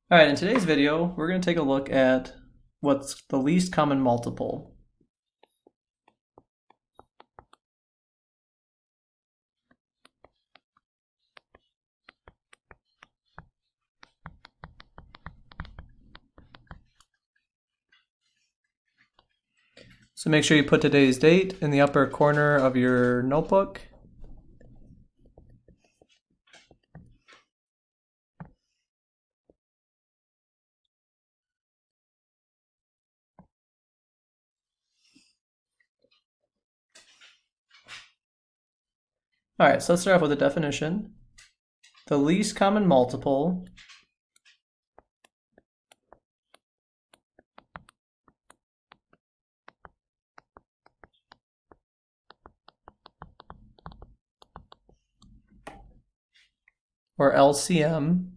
All right, in today's video, we're going to take a look at what's the least common multiple. So make sure you put today's date in the upper corner of your notebook. All right, so let's start off with a definition. The least common multiple or LCM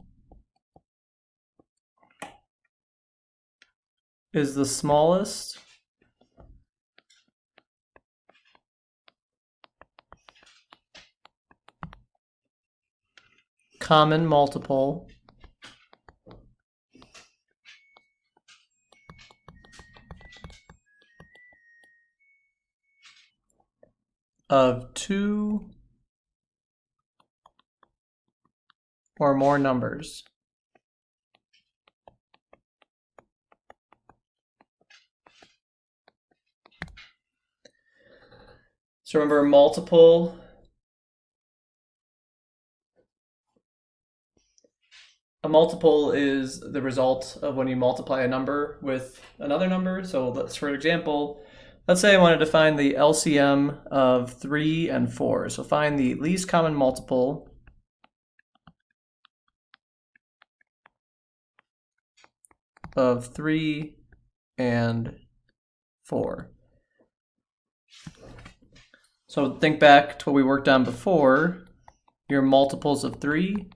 is the smallest common multiple of two or more numbers. So remember, a multiple is the result of when you multiply a number with another number. So let's, for example, let's say I wanted to find the LCM of 3 and 4. So find the least common multiple of 3 and 4. So think back to what we worked on before. Your multiples of 3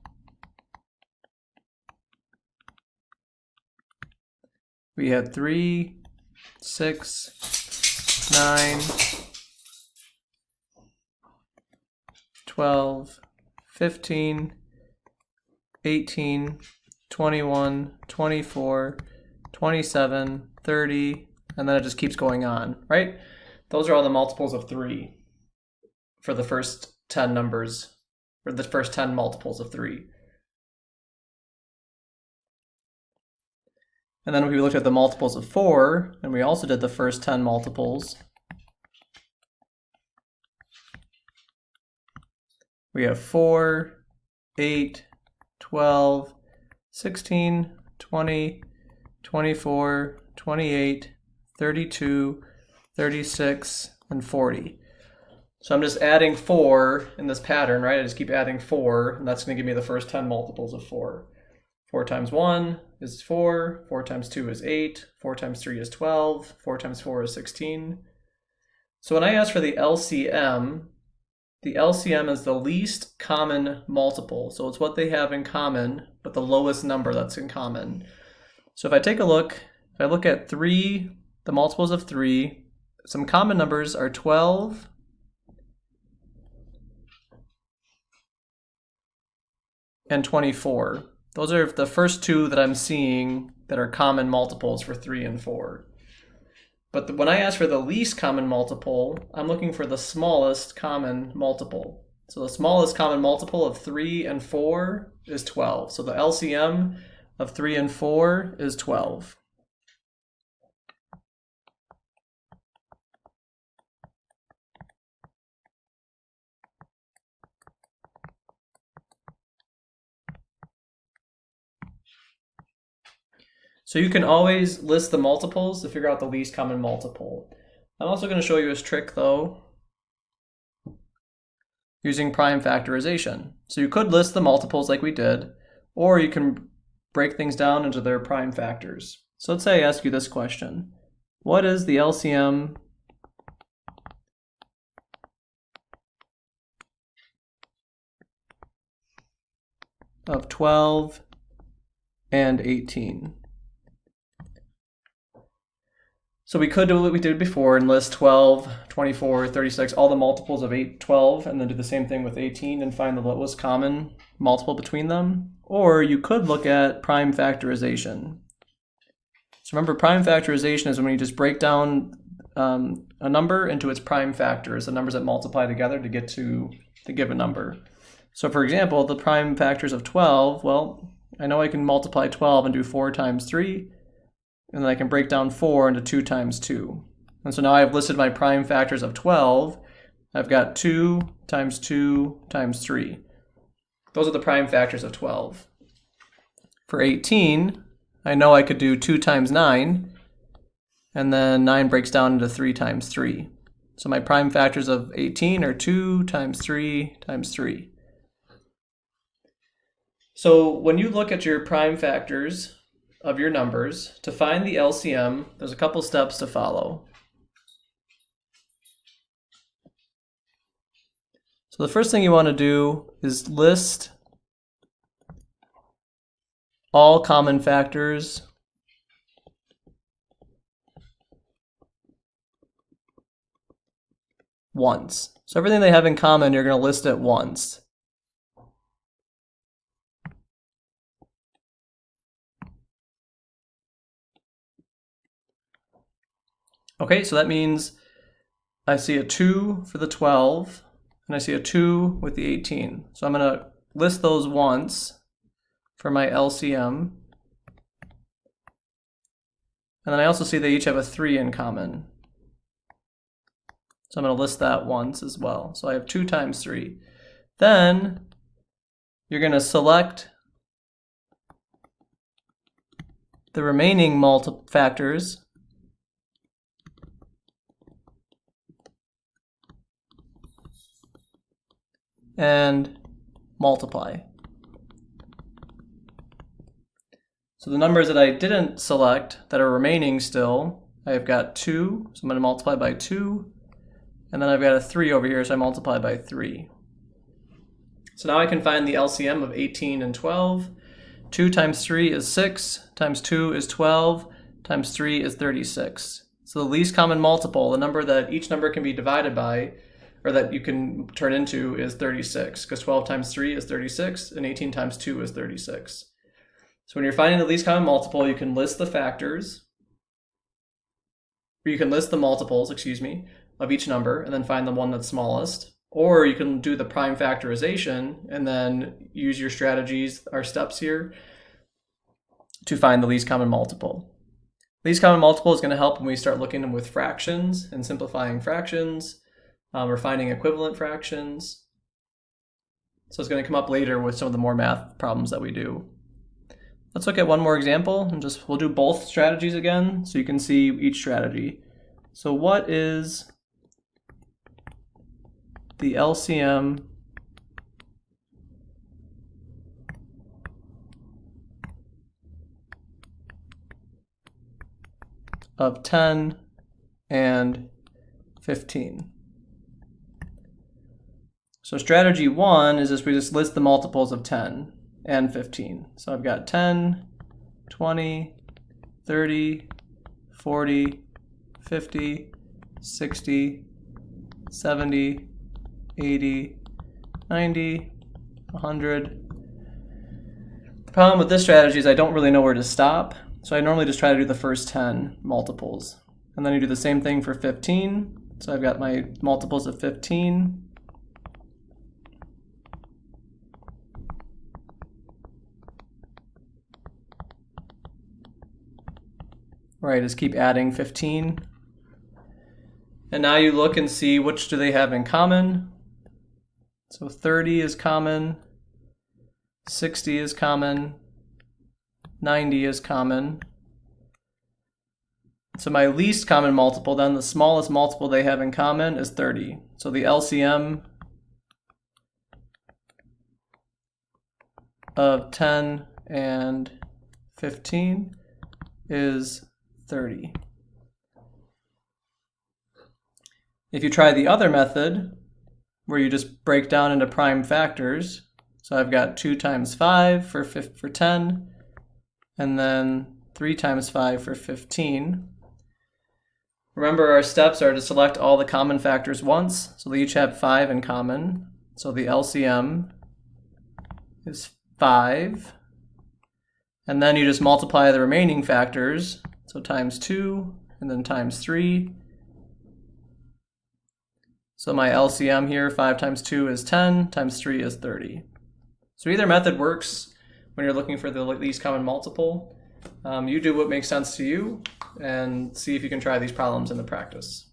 we had 3, 6, 9, 12, 15, 18, 21, 24, 27, 30, and then it just keeps going on, right? Those are all the multiples of 3 for the first 10 numbers, or the first 10 multiples of 3. And then we looked at the multiples of 4, and we also did the first 10 multiples. We have 4, 8, 12, 16, 20, 24, 28, 32, 36, and 40. So I'm just adding 4 in this pattern, right? I just keep adding 4, and that's going to give me the first 10 multiples of 4. 4 times 1 is 4, 4 times 2 is 8, 4 times 3 is 12, 4 times 4 is 16. So when I ask for the LCM is the least common multiple. So it's what they have in common, but the lowest number that's in common. So if I take a look, if I look at 3, the multiples of 3, some common numbers are 12, and 24. Those are the first two that I'm seeing that are common multiples for 3 and 4. But when I ask for the least common multiple, I'm looking for the smallest common multiple. So the smallest common multiple of 3 and 4 is 12. So the LCM of 3 and 4 is 12. So you can always list the multiples to figure out the least common multiple. I'm also going to show you a trick though, using prime factorization. So you could list the multiples like we did, or you can break things down into their prime factors. So let's say I ask you this question. What is the LCM of 12 and 18? So we could do what we did before and list 12, 24, 36, all the multiples of 8, 12, and then do the same thing with 18 and find the lowest common multiple between them. Or you could look at prime factorization. So remember, prime factorization is when you just break down a number into its prime factors, the numbers that multiply together to get to the given number. So for example, the prime factors of 12, well, I know I can multiply 12 and do 4 times 3, and then I can break down 4 into 2 times 2. And so now I've listed my prime factors of 12. I've got 2 times 2 times 3. Those are the prime factors of 12. For 18, I know I could do 2 times 9, and then 9 breaks down into 3 times 3. So my prime factors of 18 are 2 times 3 times 3. So when you look at your prime factors of your numbers, to find the LCM, there's a couple steps to follow. So the first thing you want to do is list all common factors once. So everything they have in common, you're going to list it once. Okay, so that means I see a 2 for the 12, and I see a 2 with the 18. So I'm going to list those once for my LCM. And then I also see they each have a 3 in common. So I'm going to list that once as well. So I have 2 times 3. Then you're going to select the remaining factors and multiply. So the numbers that I didn't select that are remaining still, I've got 2, so I'm going to multiply by 2, and then I've got a 3 over here, so I multiply by 3. So now I can find the LCM of 18 and 12. 2 times 3 is 6, times 2 is 12, times 3 is 36. So the least common multiple, the number that each number can be divided by, or that you can turn into, is 36, because 12 times 3 is 36, and 18 times 2 is 36. So when you're finding the least common multiple, you can list the factors, or you can list the multiples, of each number, and then find the one that's smallest. Or you can do the prime factorization, and then use your strategies, our steps here, to find the least common multiple. Least common multiple is going to help when we start looking with fractions and simplifying fractions. We're finding equivalent fractions. So it's going to come up later with some of the more math problems that we do. Let's look at one more example, and we'll do both strategies again so you can see each strategy. So what is the LCM of 10 and 15? So strategy 1 is we just list the multiples of 10 and 15. So I've got 10, 20, 30, 40, 50, 60, 70, 80, 90, 100. The problem with this strategy is I don't really know where to stop. So I normally just try to do the first 10 multiples. And then you do the same thing for 15. So I've got my multiples of 15. Right, just keep adding 15. And now you look and see which do they have in common. So 30 is common, 60 is common, 90 is common. So my least common multiple, then the smallest multiple they have in common, is 30. So the LCM of 10 and 15 is 30. If you try the other method, where you just break down into prime factors, so I've got 2 times 5 for 10, and then 3 times 5 for 15. Remember, our steps are to select all the common factors once, so they each have 5 in common. So the LCM is 5. And then you just multiply the remaining factors, so times 2, and then times 3. So my LCM here, 5 times 2 is 10, times 3 is 30. So either method works when you're looking for the least common multiple. You do what makes sense to you and see if you can try these problems in the practice.